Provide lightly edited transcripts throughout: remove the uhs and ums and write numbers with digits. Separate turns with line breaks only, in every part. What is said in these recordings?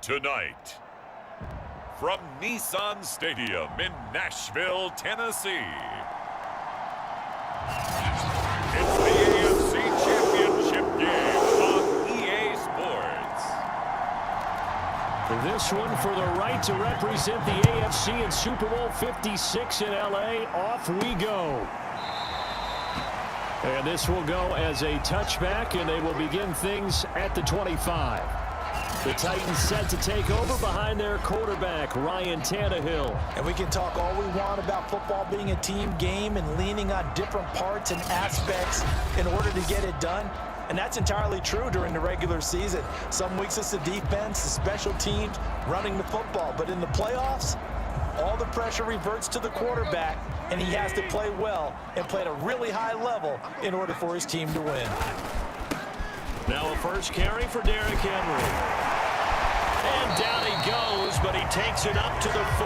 Tonight, from Nissan Stadium in Nashville, Tennessee, it's the AFC Championship game on EA Sports.
This one for the right to represent the AFC in Super Bowl 56 in LA. Off we go. And this will go as a touchback, and they will begin things at the 25. The Titans set to take over behind their quarterback, Ryan Tannehill.
And we can talk all we want about football being a team game and leaning on different parts and aspects in order to get it done. And that's entirely true during the regular season. Some weeks it's the defense, the special teams, running the football. But in the playoffs, all the pressure reverts to the quarterback, and he has to play well and play at a really high level in order for his team to win.
Now a first carry for Derrick Henry. And down he goes, but he takes it up to the 40.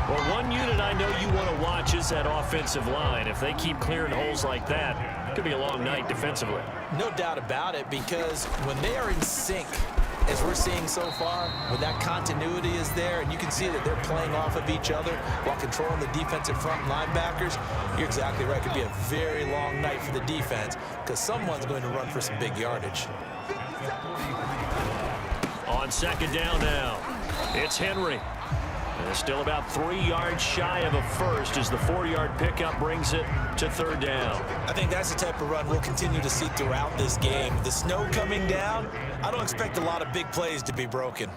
Well, one unit I know you want to watch is that offensive line. If they keep clearing holes like that, it could be a long night defensively.
No doubt about it, because when they are in sync, as we're seeing so far, when that continuity is there and you can see that they're playing off of each other while controlling the defensive front linebackers, you're exactly right. It could be a very long night for the defense because someone's going to run for some big yardage.
On second down now, it's Henry. And it's still about 3 yards shy of a first as the 4-yard pickup brings it to third down.
I think that's the type of run we'll continue to see throughout this game. The snow coming down, I don't expect a lot of big plays to be broken.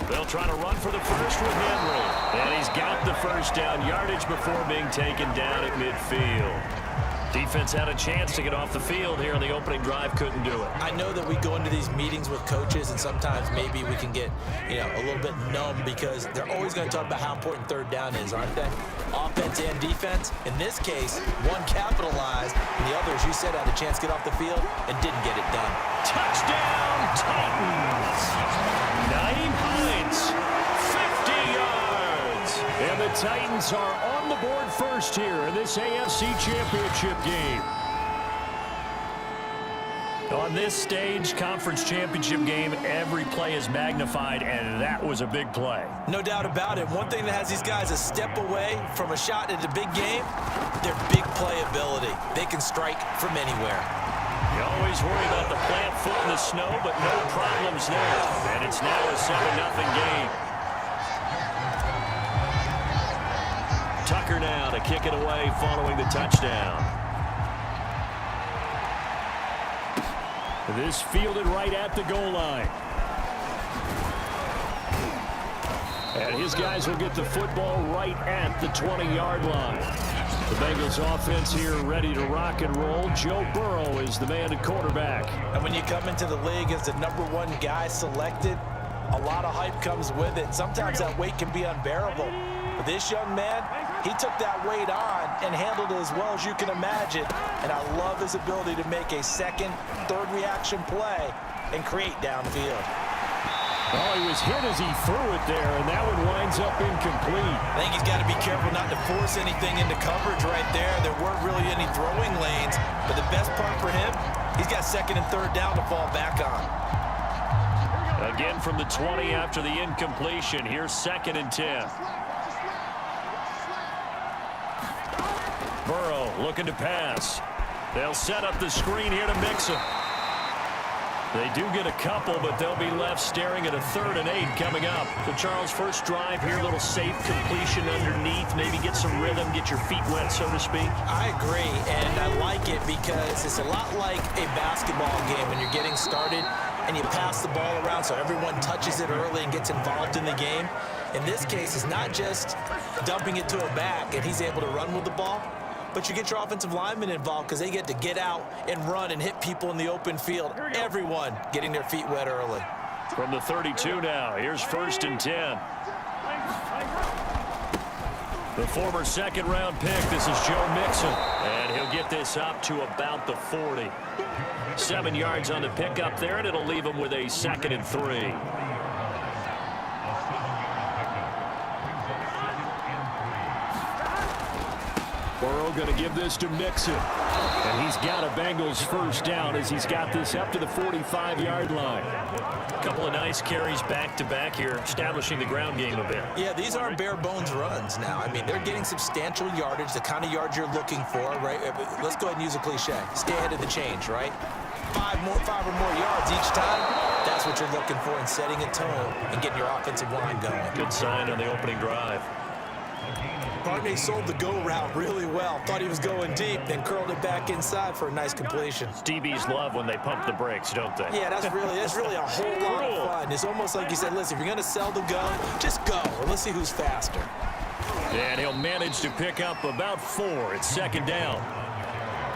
They'll try to run for the first with Henry. And he's got the first down yardage before being taken down at midfield. Defense had a chance to get off the field here in the opening drive, couldn't do it.
I know that we go into these meetings with coaches and sometimes maybe we can get, a little bit numb because they're always going to talk about how important third down is, aren't they? Offense and defense. In this case, one capitalized and the other, as you said, had a chance to get off the field and didn't get it done.
Touchdown, Titans! Nyheim Hines, 50 yards! And the Titans are on the board first here in this AFC Championship game. On this stage, Conference Championship game, every play is magnified, and that was a big play.
No doubt about it. One thing that has these guys a step away from a shot at the big game, their big play ability. They can strike from anywhere.
You always worry about the plant foot in the snow, but no problems there. And it's now a 7-0 game. Tucker now to kick it away following the touchdown. This fielded right at the goal line. And his guys will get the football right at the 20-yard line. The Bengals offense here ready to rock and roll. Joe Burrow is the man at quarterback.
And when you come into the league as the #1 guy selected, a lot of hype comes with it. Sometimes that weight can be unbearable. But this young man, he took that weight on and handled it as well as you can imagine. And I love his ability to make a second, third reaction play and create downfield.
Oh, he was hit as he threw it there, and that one winds up incomplete.
I think he's got to be careful not to force anything into coverage right there. There weren't really any throwing lanes. But the best part for him, he's got second and third down to fall back on.
Again from the 20 after the incompletion. Here's 2nd and 10. Burrow looking to pass. They'll set up the screen here to Mixon. They do get a couple, but they'll be left staring at a 3rd and 8 coming up. So, Charles, first drive here, a little safe completion underneath. Maybe get some rhythm, get your feet wet, so to speak.
I agree, and I like it because it's a lot like a basketball game when you're getting started and you pass the ball around so everyone touches it early and gets involved in the game. In this case, it's not just dumping it to a back and he's able to run with the ball, but you get your offensive linemen involved because they get to get out and run and hit people in the open field. Everyone getting their feet wet early.
From the 32 now, here's 1st and 10. The former 2nd-round pick, this is Joe Mixon. And he'll get this up to about the 40. 7 yards on the pickup there, and it'll leave him with a 2nd and 3. Burrow going to give this to Mixon. And he's got a Bengals first down as he's got this up to the 45-yard line. A couple of nice carries back-to-back here, establishing the ground game a bit.
Yeah, these aren't bare-bones runs now. I mean, they're getting substantial yardage, the kind of yards you're looking for, right? Let's go ahead and use a cliche. Stay ahead of the change, right? Five or more yards each time. That's what you're looking for in setting a tone and getting your offensive line going.
Good sign on the opening drive.
Barney sold the go route really well. Thought he was going deep, then curled it back inside for a nice completion.
DBs love when they pump the brakes, don't they?
Yeah, that's really a whole lot of fun. It's almost like you said, listen, if you're going to sell the gun, just go, or let's see who's faster.
And he'll manage to pick up about 4. It's second down.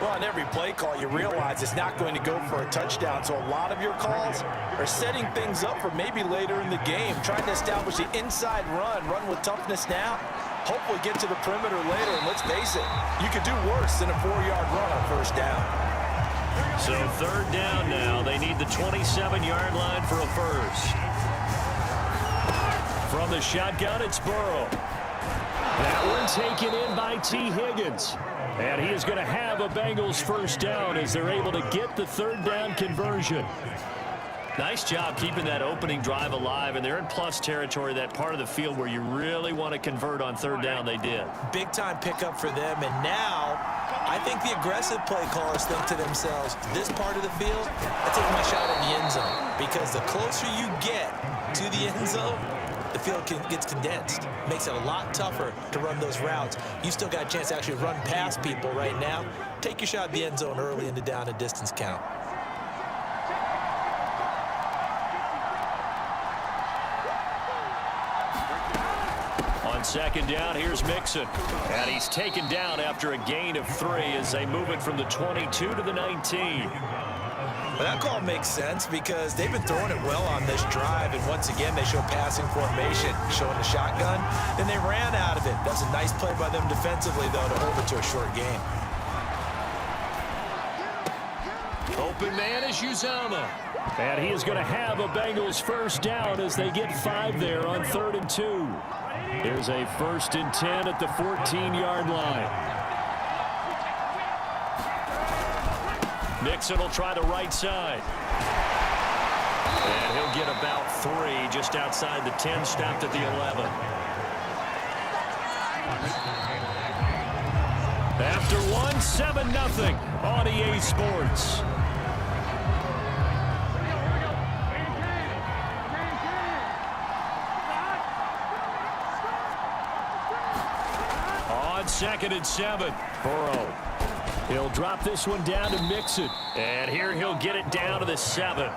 Well, on every play call, you realize it's not going to go for a touchdown, so a lot of your calls are setting things up for maybe later in the game, trying to establish the inside run with toughness now, hopefully get to the perimeter later, and let's face it, you could do worse than a 4-yard run on first down.
So third down now. They need the 27-yard line for a first. From the shotgun, it's Burrow. That one taken in by T. Higgins. And he is going to have a Bengals first down as they're able to get the third down conversion. Nice job keeping that opening drive alive, and they're in plus territory, that part of the field where you really want to convert on third down. They did.
Big-time pickup for them, and now I think the aggressive play callers think to themselves, this part of the field, I take my shot at the end zone, because the closer you get to the end zone, the field gets condensed. Makes it a lot tougher to run those routes. You still got a chance to actually run past people right now. Take your shot at the end zone early in the down and distance count.
On second down, here's Mixon. And he's taken down after a gain of 3 as they move it from the 22 to the 19.
Well, that call makes sense because they've been throwing it well on this drive, and once again, they show passing formation, showing the shotgun, and they ran out of it. That's a nice play by them defensively, though, to hold it to a short game.
Open man is Uzomah. And he is going to have a Bengals first down as they get 5 there on 3rd and 2. There's a 1st and 10 at the 14-yard line. Mixon will try the right side. And he'll get about 3 just outside the 10, stopped at the 11. After 1, 7-0 on EA Sports. On 2nd and 7, Burrow. He'll drop this one down to Mixon. And here he'll get it down to the 7.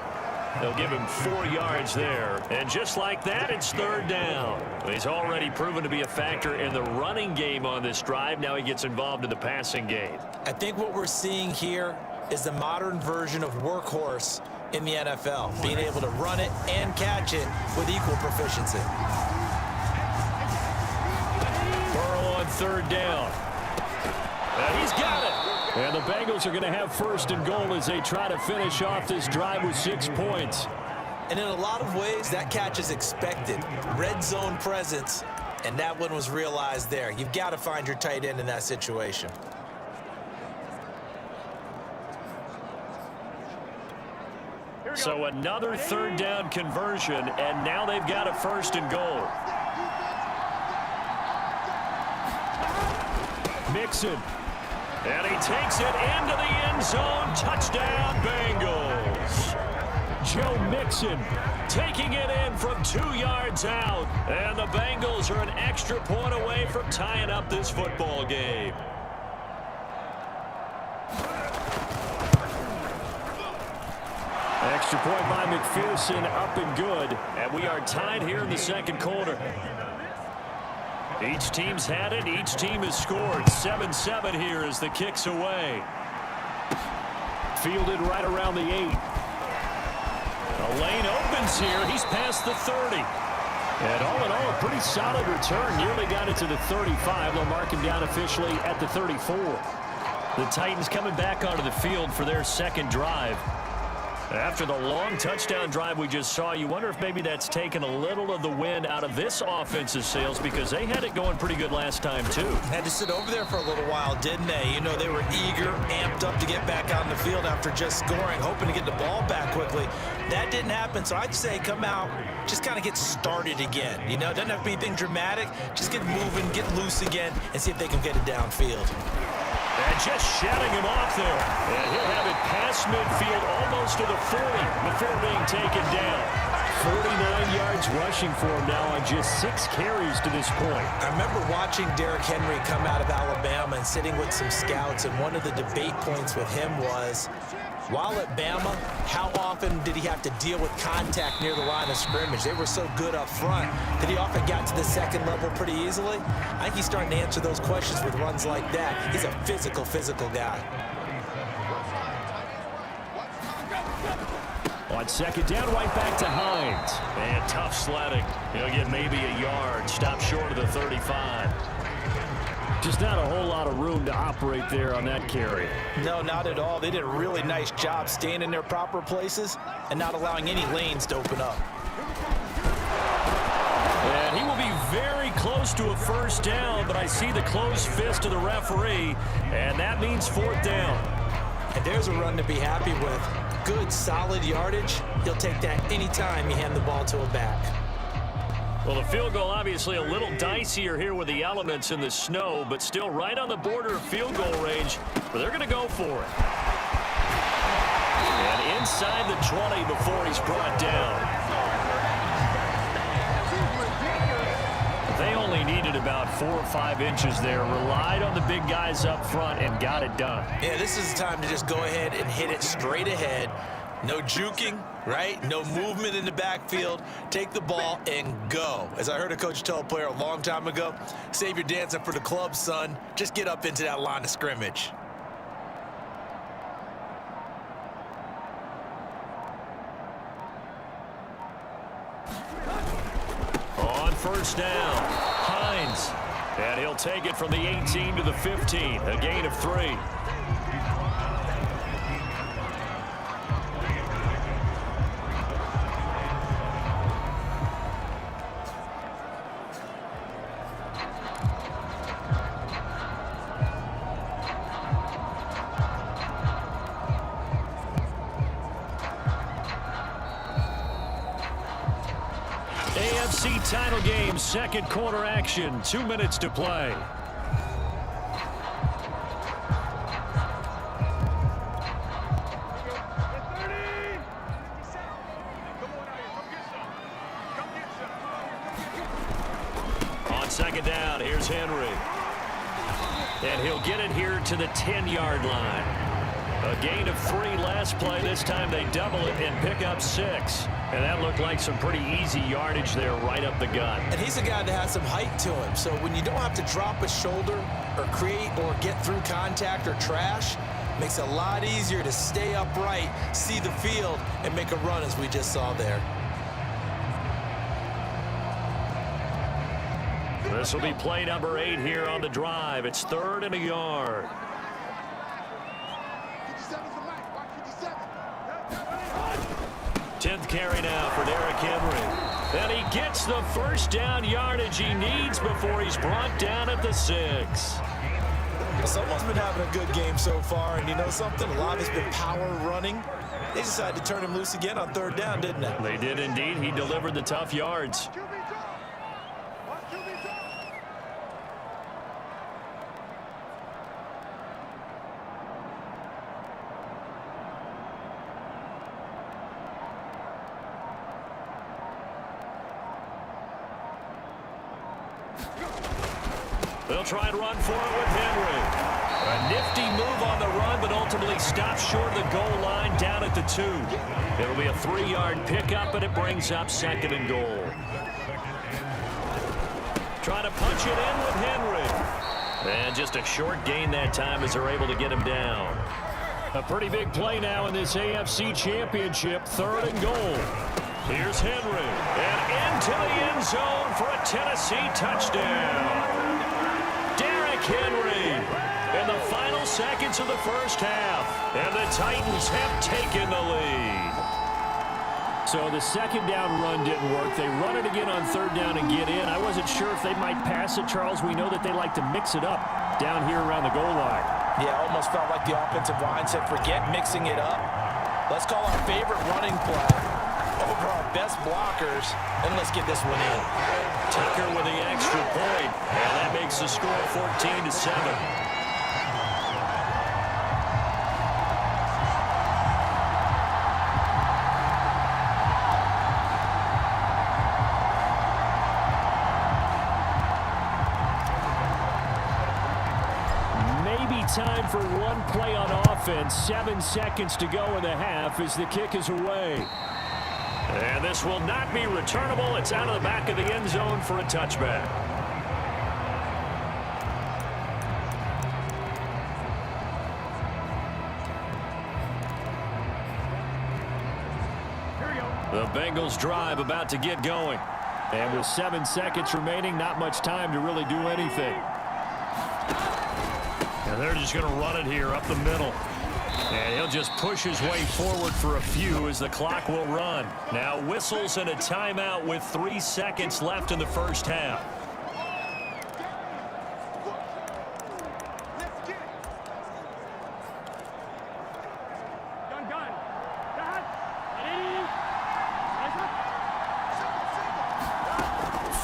They'll give him 4 yards there. And just like that, it's 3rd down. He's already proven to be a factor in the running game on this drive. Now he gets involved in the passing game.
I think what we're seeing here is the modern version of workhorse in the NFL, being able to run it and catch it with equal proficiency.
Burrow on 3rd down. And he's got it. And the Bengals are going to have 1st and goal as they try to finish off this drive with 6 points.
And in a lot of ways, that catch is expected. Red zone presence, and that one was realized there. You've got to find your tight end in that situation.
So another 3rd down conversion, and now they've got a 1st and goal. Mixon. And he takes it into the end zone. Touchdown, Bengals. Joe Mixon taking it in from 2 yards out. And the Bengals are an extra point away from tying up this football game. Extra point by McPherson, up and good. And we are tied here in the 2nd quarter. Each team's had it. Each team has scored. 7-7 here as the kick's away. Fielded right around the 8. A lane opens here. He's past the 30. And all in all, a pretty solid return. Nearly got it to the 35. They'll mark him down officially at the 34. The Titans coming back onto the field for their 2nd drive. After the long touchdown drive we just saw, you wonder if maybe that's taken a little of the wind out of this offensive sails, because they had it going pretty good last time too.
Had to sit over there for a little while, didn't they? You know, they were eager, amped up to get back out on the field after just scoring, hoping to get the ball back quickly. That didn't happen, so I'd say come out, just kind of get started again. You know, it doesn't have to be anything dramatic. Just get moving, get loose again, and see if they can get it downfield.
And just shutting him off there. And he'll have it past midfield, almost to the 40 before being taken down. 49 yards rushing for him now on just 6 carries to this point.
I remember watching Derrick Henry come out of Alabama and sitting with some scouts, and one of the debate points with him was, while at Bama, how often did he have to deal with contact near the line of scrimmage? They were so good up front that he often got to the second level pretty easily. I think he's starting to answer those questions with runs like that. He's a physical guy.
On second down, right back to Hines. And tough sledding. He'll get maybe a yard. Stop short of the 35. Just not a whole lot of room to operate there on that carry.
No, not at all. They did a really nice job staying in their proper places and not allowing any lanes to open up.
And he will be very close to a first down, but I see the closed fist of the referee, and that means 4th down.
And there's a run to be happy with. Good, solid yardage. He'll take that anytime you hand the ball to a back.
Well, the field goal obviously a little dicier here with the elements in the snow, but still right on the border of field goal range, but they're going to go for it. And inside the 20 before he's brought down. They only needed about 4 or 5 inches there, relied on the big guys up front, and got it done.
Yeah, this is the time to just go ahead and hit it straight ahead. No juking, right? No movement in the backfield. Take the ball and go. As I heard a coach tell a player a long time ago, save your dancing for the club, son. Just get up into that line of scrimmage.
On first down, Hines. And he'll take it from the 18 to the 15, a gain of 3. AFC title game, second quarter action, 2 minutes to play. On second down, here's Henry. And he'll get it here to the 10-yard line. A gain of 3 last play. This time they double it and pick up 6. And that looked like some pretty easy yardage there right up the gut.
And he's a guy that has some height to him. So when you don't have to drop a shoulder or create or get through contact or trash, makes it a lot easier to stay upright, see the field, and make a run as we just saw there.
This will be play number 8 here on the drive. It's 3rd and a yard. 10th carry now for Derrick Henry. And he gets the first down yardage he needs before he's brought down at the 6.
Someone's been having a good game so far, and you know something? A lot has been power running. They decided to turn him loose again on 3rd down, didn't they?
They did indeed. He delivered the tough yards. They'll try and run for it with Henry. A nifty move on the run, but ultimately stopped short of the goal line down at the 2. It'll be a 3-yard pickup, and it brings up 2nd and goal. Trying to punch it in with Henry. And just a short gain that time as they're able to get him down. A pretty big play now in this AFC Championship, 3rd and goal. Here's Henry, and into the end zone for a Tennessee touchdown. Derrick Henry, and the final seconds of the first half, and the Titans have taken the lead. So the second down run didn't work. They run it again on third down and get in. I wasn't sure if they might pass it, Charles. We know that they like to mix it up down here around the goal line.
Yeah, almost felt like the offensive line said, forget mixing it up. Let's call our favorite running play over our best blockers, and let's get this one in.
Tucker with the extra point, and that makes the score 14-7. Time for one play on offense. 7 seconds to go in the half as the kick is away. And this will not be returnable. It's out of the back of the end zone for a touchback. The Bengals drive about to get going. And with 7 seconds remaining, not much time to really do anything. And they're just going to run it here up the middle. And he'll just push his way forward for a few as the clock will run. Now whistles and a timeout with 3 seconds left in the first half.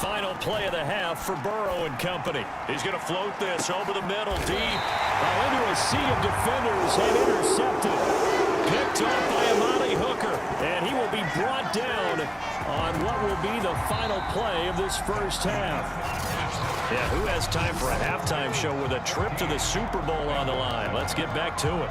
Final play of the half for Burrow and company. He's going to float this over the middle, deep, into a sea of defenders and intercepted. Picked off by Amani Hooker, and he will be brought down on what will be the final play of this first half. Yeah, who has time for a halftime show with a trip to the Super Bowl on the line? Let's get back to it.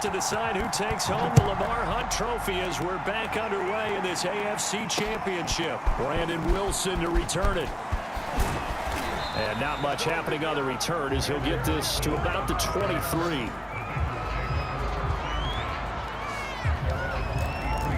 To decide who takes home the Lamar Hunt Trophy as we're back underway in this AFC Championship. Brandon Wilson to return it. And not much happening on the return as he'll get this to about the 23.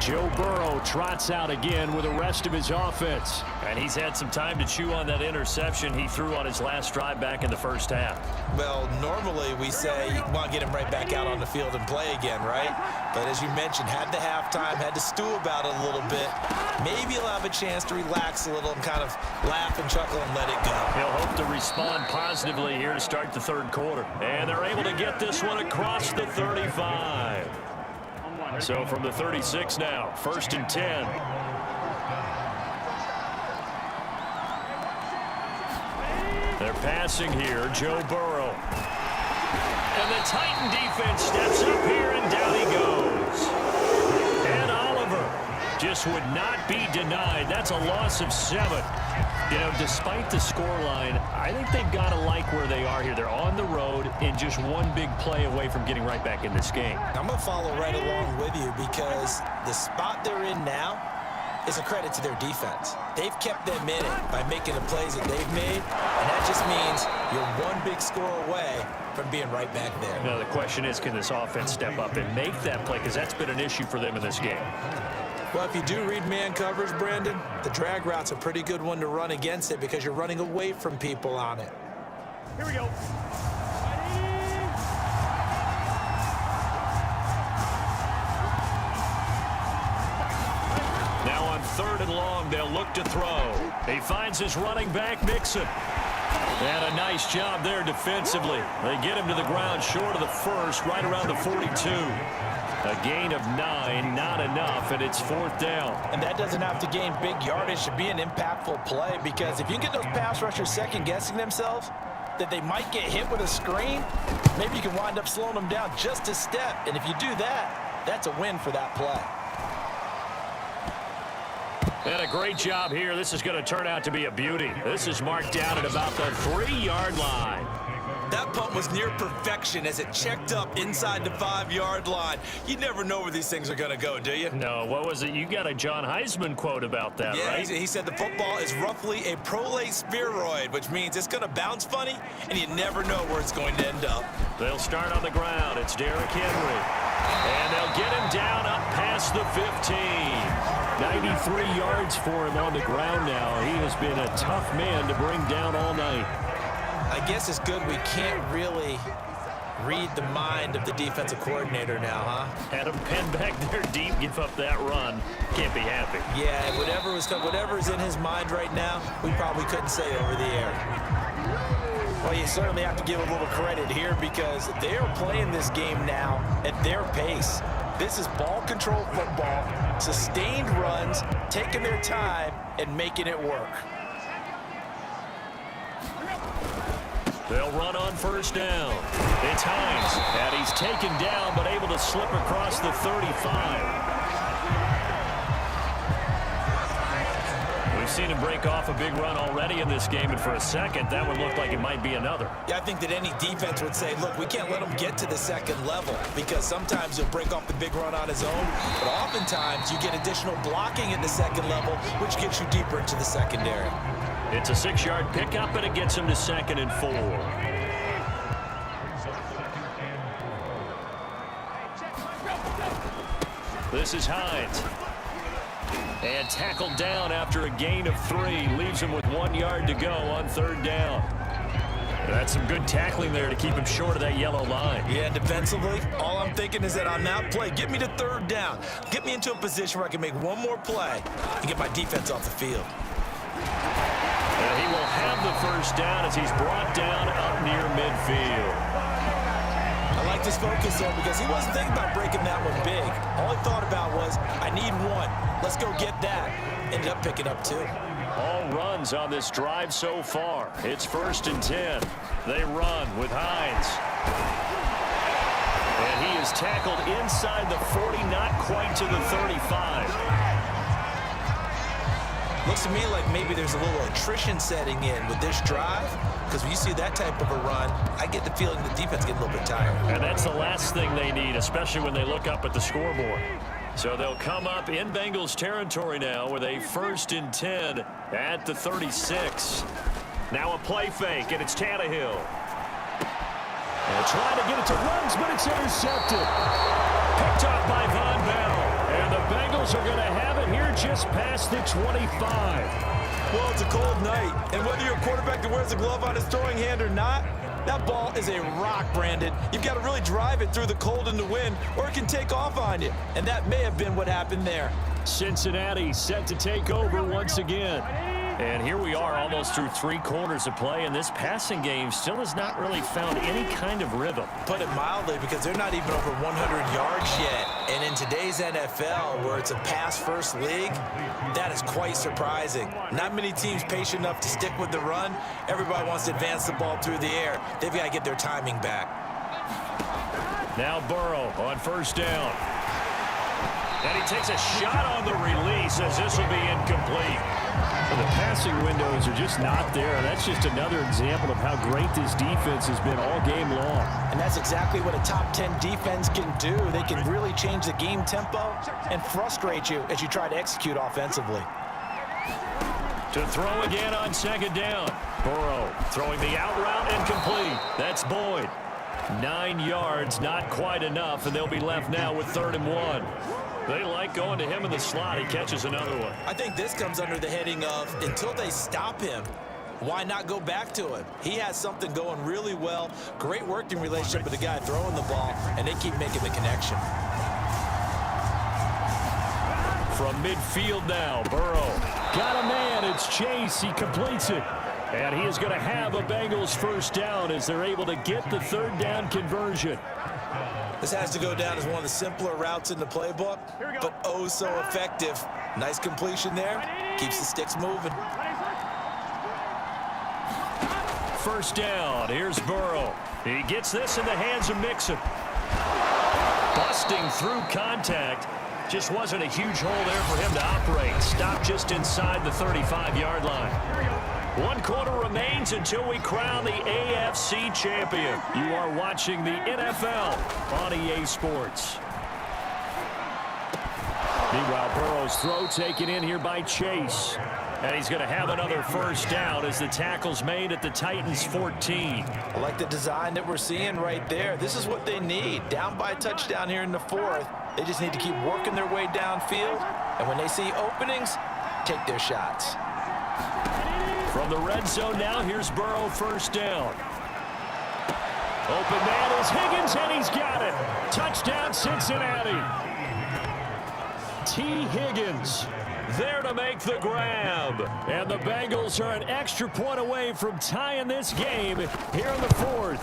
Joe Burrow trots out again with the rest of his offense. And he's had some time to chew on that interception he threw on his last drive back in the first half.
Well, normally we say you want to get him right back out on the field and play again, right? But as you mentioned, had the halftime, had to stew about it a little bit. Maybe he'll have a chance to relax a little and kind of laugh and chuckle and let it go.
He'll hope to respond positively here to start the third quarter. And they're able to get this one across the 35. So from the 36 now, 1st and 10. They're passing here, Joe Burrow. And the Titan defense steps up here, and down he goes. And Oliver just would not be denied. That's a loss of 7. You know, despite the scoreline, I think they've got to like where they are here. They're on the road and just one big play away from getting right back in this game.
I'm going to follow right along with you because the spot they're in now is a credit to their defense. They've kept them in it by making the plays that they've made, and that just means you're one big score away from being right back there.
Now, the question is, can this offense step up and make that play? Because that's been an issue for them in this game.
Well, if you do read man coverage, Brandon, the drag route's a pretty good one to run against it because you're running away from people on it.
Here we go. Now on 3rd and long, they'll look to throw. He finds his running back, Mixon. And a nice job there defensively. They get him to the ground short of the first, right around the 42. A gain of 9, not enough, and it's 4th down.
And that doesn't have to gain big yardage to be an impactful play because if you get those pass rushers second-guessing themselves that they might get hit with a screen, maybe you can wind up slowing them down just a step. And if you do that, that's a win for that play.
And a great job here. This is going to turn out to be a beauty. This is marked down at about the 3-yard line.
That punt was near perfection as it checked up inside the 5-yard line. You never know where these things are going to go, do you?
No, what was it? You got a John Heisman quote about that,
yeah,
right?
He said the football is roughly a prolate spheroid, which means it's going to bounce funny, and you never know where it's going to end up.
They'll start on the ground. It's Derrick Henry. And they'll get him down up past the 15. 93 yards for him on the ground now. He has been a tough man to bring down all night.
I guess it's good we can't really read the mind of the defensive coordinator now, huh?
Had him pinned back there deep, give up that run. Can't be happy.
Yeah, whatever's in his mind right now, we probably couldn't say over the air. Well, you certainly have to give a little credit here because they're playing this game now at their pace. This is ball control football, sustained runs, taking their time, and making it work.
They'll run on first down. It's Hines, and he's taken down but able to slip across the 35. We've seen him break off a big run already in this game, and for a second, that would look like it might be another.
Yeah, I think that any defense would say, look, we can't let him get to the second level because sometimes he'll break off the big run on his own, but oftentimes you get additional blocking at the second level, which gets you deeper into the secondary.
It's a 6-yard pickup, and it gets him to 2nd and 4. This is Hines. And tackled down after a gain of 3. Leaves him with 1 yard to go on 3rd down. That's some good tackling there to keep him short of that yellow line.
Yeah, defensively, all I'm thinking is that on that play, get me to 3rd down. Get me into a position where I can make one more play and get my defense off the field.
And he will have the 1st down as he's brought down up near midfield.
I like this focus though because he wasn't thinking about breaking that one big. All he thought about was, I need 1. Let's go get that. Ended up picking up 2.
All runs on this drive so far. It's 1st and 10. They run with Hines. And he is tackled inside the 40, not quite to the 35.
Looks to me like maybe there's a little attrition setting in with this drive because when you see that type of a run, I get the feeling the defense gets a little bit tired.
And that's the last thing they need, especially when they look up at the scoreboard. So they'll come up in Bengals territory now with a 1st and 10 at the 36. Now a play fake, and it's Tannehill. And trying to get it to runs, but it's intercepted. Picked up by Von Bell. And the Bengals are going to have it here just past the 25.
Well, it's a cold night, and whether you're a quarterback that wears a glove on his throwing hand or not, that ball is a rock, Brandon. You've got to really drive it through the cold and the wind, or it can take off on you. And that may have been what happened there.
Cincinnati set to take over once again. And here we are almost through 3 quarters of play, and this passing game still has not really found any kind of rhythm.
Put it mildly, because they're not even over 100 yards yet. And in today's NFL, where it's a pass-first league, that is quite surprising. Not many teams patient enough to stick with the run. Everybody wants to advance the ball through the air. They've got to get their timing back.
Now Burrow on 1st down. And he takes a shot on the release as this will be incomplete. The passing windows are just not there. That's just another example of how great this defense has been all game long.
And that's exactly what a top 10 defense can do. They can really change the game tempo and frustrate you as you try to execute offensively.
To throw again on 2nd down. Burrow throwing the out route and complete. That's Boyd. 9 yards, not quite enough, and they'll be left now with 3rd and 1. They like going to him in the slot. He catches another one.
I think this comes under the heading of until they stop him, why not go back to him? He has something going really well. Great working relationship with the guy throwing the ball, and they keep making the connection.
From midfield now, Burrow. Got a man. It's Chase. He completes it. And he is going to have a Bengals 1st down as they're able to get the 3rd down conversion.
This has to go down as one of the simpler routes in the playbook, but oh so effective. Nice completion there. Keeps the sticks moving.
1st down. Here's Burrow. He gets this in the hands of Mixon. Busting through contact. Just wasn't a huge hole there for him to operate. Stopped just inside the 35-yard line. 1 quarter remains until we crown the AFC champion. You are watching the NFL on EA Sports. Meanwhile, Burrow's throw taken in here by Chase. And he's going to have another first down as the tackle's made at the Titans' 14.
I like the design that we're seeing right there. This is what they need. Down by a touchdown here in the fourth. They just need to keep working their way downfield. And when they see openings, take their shots.
From the red zone now, here's Burrow, first down. Open man is Higgins, and he's got it. Touchdown, Cincinnati. T. Higgins there to make the grab. And the Bengals are an extra point away from tying this game here in the fourth.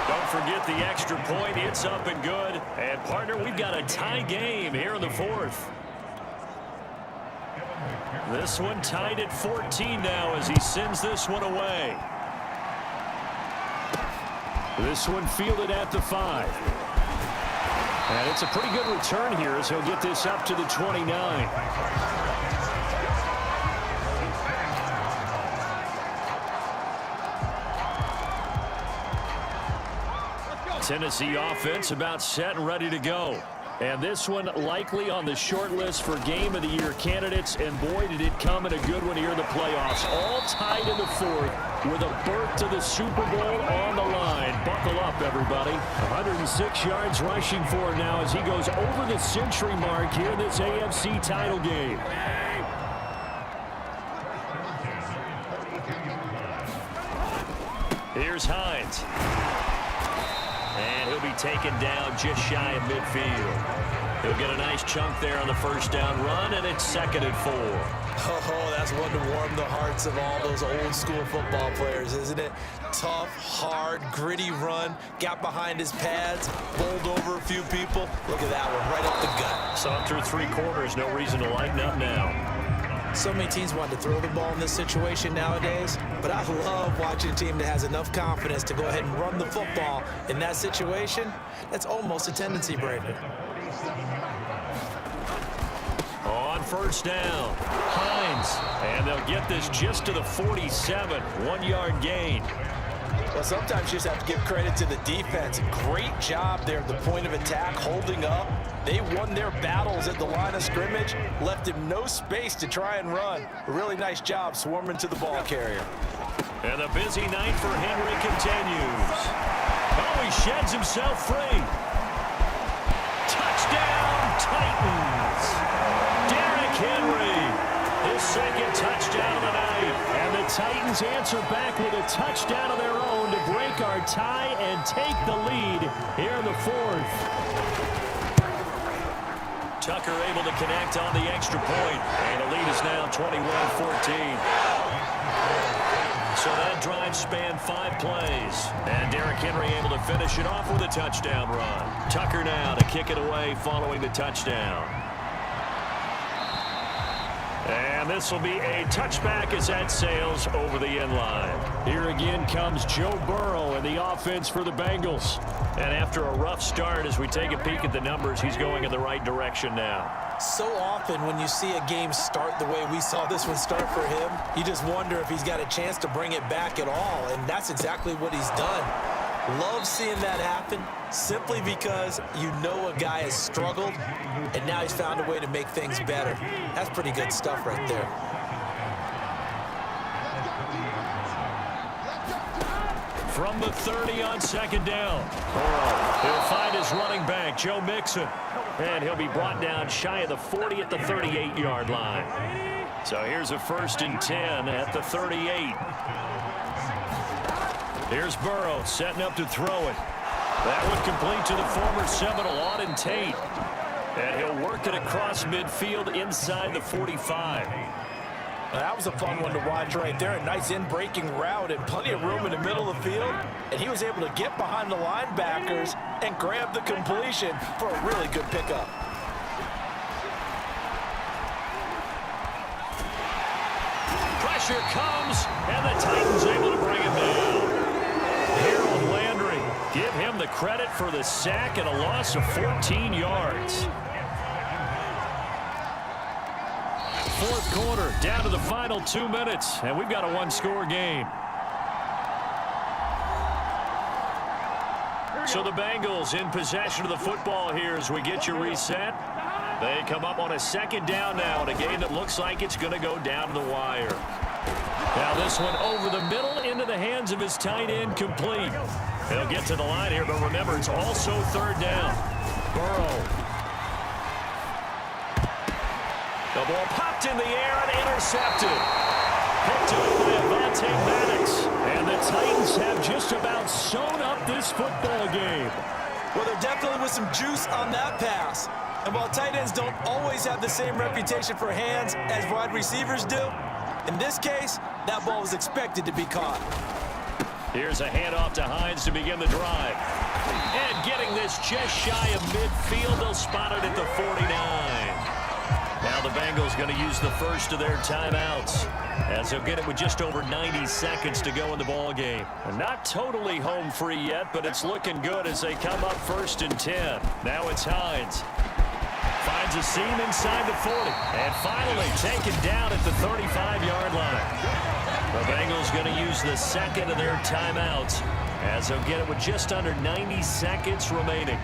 Don't forget the extra point. It's up and good. And, partner, we've got a tie game here in the fourth. This one tied at 14 now as he sends this one away. This one fielded at the 5. And it's a pretty good return here as he'll get this up to the 29. Tennessee offense about set and ready to go. And this one likely on the short list for Game of the Year candidates. And boy, did it come in a good one here in the playoffs. All tied in the fourth with a berth to the Super Bowl on the line. Buckle up, everybody. 106 yards rushing for him now as he goes over the century mark here in this AFC title game. Here's Hines. And he'll be taken down just shy of midfield. He'll get a nice chunk there on the first down run, and it's 2nd and 4.
Oh, that's one to warm the hearts of all those old school football players, isn't it? Tough, hard, gritty run, got behind his pads, bowled over a few people. Look at that one, right up the gut.
Saw through 3 quarters, no reason to lighten up now.
So many teams want to throw the ball in this situation nowadays, but I love watching a team that has enough confidence to go ahead and run the football in that situation. That's almost a tendency breaker.
On first down, Hines, and they'll get this just to the 47, 1-yard gain.
Well, sometimes you just have to give credit to the defense. Great job there at the point of attack, holding up. They won their battles at the line of scrimmage, left him no space to try and run. A really nice job swarming to the ball carrier.
And the busy night for Henry continues. Oh, he sheds himself free. Touchdown, Titans. Derrick Henry, his 2nd touchdown of the night. And the Titans answer back with a touchdown of their own to break our tie and take the lead here in the fourth. Tucker able to connect on the extra point, and the lead is now 21-14. So that drive spanned 5 plays, and Derrick Henry able to finish it off with a touchdown run. Tucker now to kick it away following the touchdown. And this will be a touchback as that sails over the end line. Here again comes Joe Burrow and the offense for the Bengals. And after a rough start, as we take a peek at the numbers, he's going in the right direction now.
So often when you see a game start the way we saw this one start for him, you just wonder if he's got a chance to bring it back at all. And that's exactly what he's done. Love seeing that happen simply because you know a guy has struggled and now he's found a way to make things better. That's pretty good stuff right there.
From the 30 on 2nd down. He'll find his running back, Joe Mixon. And he'll be brought down shy of the 40 at the 38-yard line. So here's a 1st and 10 at the 38. Here's Burrow setting up to throw it. That one complete to the former Seminole, Auden Tate. And he'll work it across midfield inside the 45.
Now, that was a fun one to watch right there. A nice in-breaking route and plenty of room in the middle of the field. And he was able to get behind the linebackers and grab the completion for a really good pickup.
Pressure comes, and the Titans able to bring him down. Harold Landry, give him the credit for the sack and a loss of 14 yards. Fourth quarter, down to the final 2 minutes, and we've got a 1-score game. So the Bengals in possession of the football here as we get you reset. They come up on a second down now in a game that looks like it's going to go down to the wire. Now this one over the middle into the hands of his tight end, complete. They'll get to the line here, but remember, it's also third down. Burrow. The ball popped in the air and intercepted. Picked up by Avonte Maddox. And the Titans have just about sewn up this football game.
Well, there definitely was some juice on that pass. And while tight ends don't always have the same reputation for hands as wide receivers do, in this case, that ball was expected to be caught.
Here's a handoff to Hines to begin the drive. And getting this just shy of midfield, they'll spot it at the 49. Now the Bengals going to use the first of their timeouts, as they'll get it with just over 90 seconds to go in the ball game. And not totally home free yet, but it's looking good as they come up 1st and 10. Now it's Hines. Finds a seam inside the 40. And finally taken down at the 35-yard line. The Bengals going to use the second of their timeouts, as they'll get it with just under 90 seconds remaining.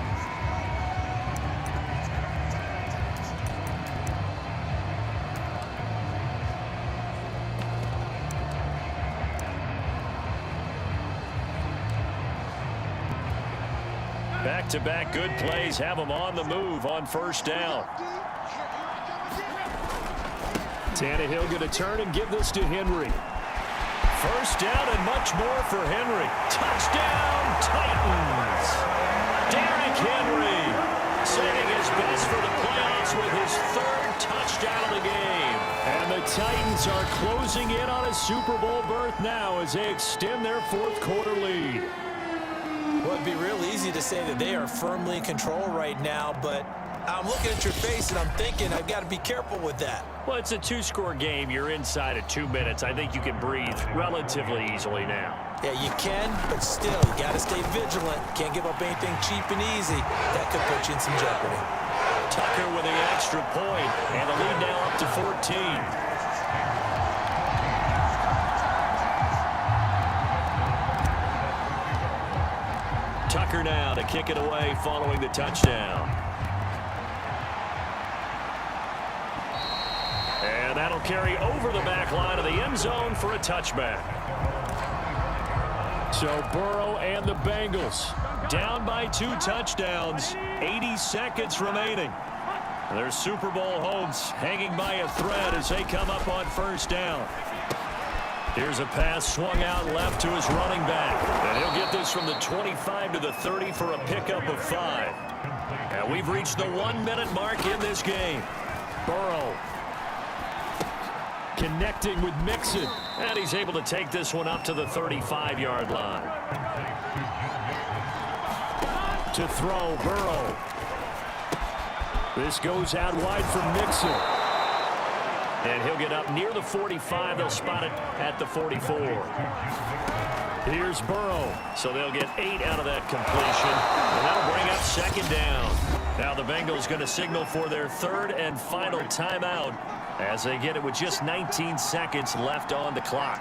Back-to-back good plays have them on the move on first down. Tannehill going to turn and give this to Henry. First down and much more for Henry. Touchdown, Titans. Derrick Henry saving his best for the playoffs with his 3rd touchdown of the game. And the Titans are closing in on a Super Bowl berth now as they extend their 4th quarter lead.
Well, it'd be real easy to say that they are firmly in control right now, but I'm looking at your face and I'm thinking I've got to be careful with that.
Well, it's a 2-score game. You're inside of 2 minutes. I think you can breathe relatively easily now.
Yeah, you can, but still, you got to stay vigilant. Can't give up anything cheap and easy. That could put you in some jeopardy.
Tucker with the extra point, and the lead now up to 14. Tucker now to kick it away following the touchdown. And that'll carry over the back line of the end zone for a touchback. So Burrow and the Bengals down by 2 touchdowns, 80 seconds remaining. Their Super Bowl hopes hanging by a thread as they come up on first down. Here's a pass swung out left to his running back. And he'll get this from the 25 to the 30 for a pickup of 5. And we've reached the 1-minute mark in this game. Burrow connecting with Mixon. And he's able to take this one up to the 35-yard line. To throw, Burrow. This goes out wide for Mixon. And he'll get up near the 45. They'll spot it at the 44. Here's Burrow. So they'll get 8 out of that completion. And that'll bring up 2nd down. Now the Bengals going to signal for their 3rd and final timeout as they get it with just 19 seconds left on the clock.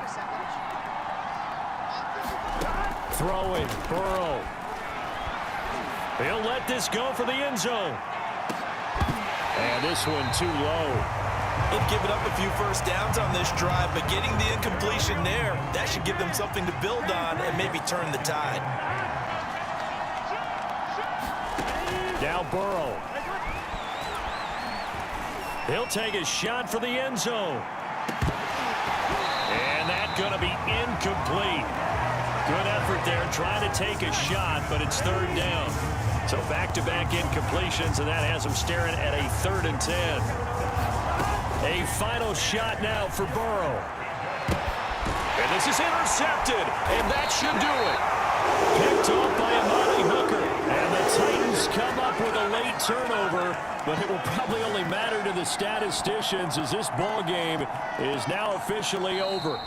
Throwing, Burrow. He'll let this go for the end zone. And this one too low.
They've given up a few first downs on this drive, but getting the incompletion there, that should give them something to build on and maybe turn the tide.
Now Burrow. He'll take a shot for the end zone. And that's going to be incomplete. Good effort there trying to take a shot, but it's 3rd down. So back-to-back incompletions, and that has them staring at a 3rd and 10. A final shot now for Burrow. And this is intercepted, and that should do it. Picked off by Amani Hooker. And the Titans come up with a late turnover, but it will probably only matter to the statisticians as this ball game is now officially over.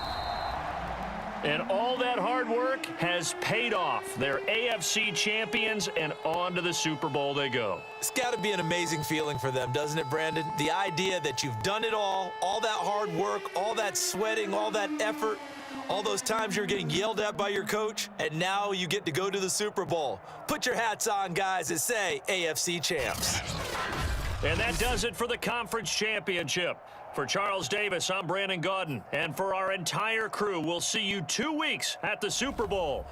And all that hard work has paid off. They're AFC champions, and on to the Super Bowl they go.
It's got to be an amazing feeling for them, doesn't it, Brandon? The idea that you've done it all that hard work, all that sweating, all that effort, all those times you're getting yelled at by your coach, and now you get to go to the Super Bowl. Put your hats on, guys, and say AFC champs.
And that does it for the conference championship. For Charles Davis, I'm Brandon Gaudin. And for our entire crew, we'll see you 2 weeks at the Super Bowl.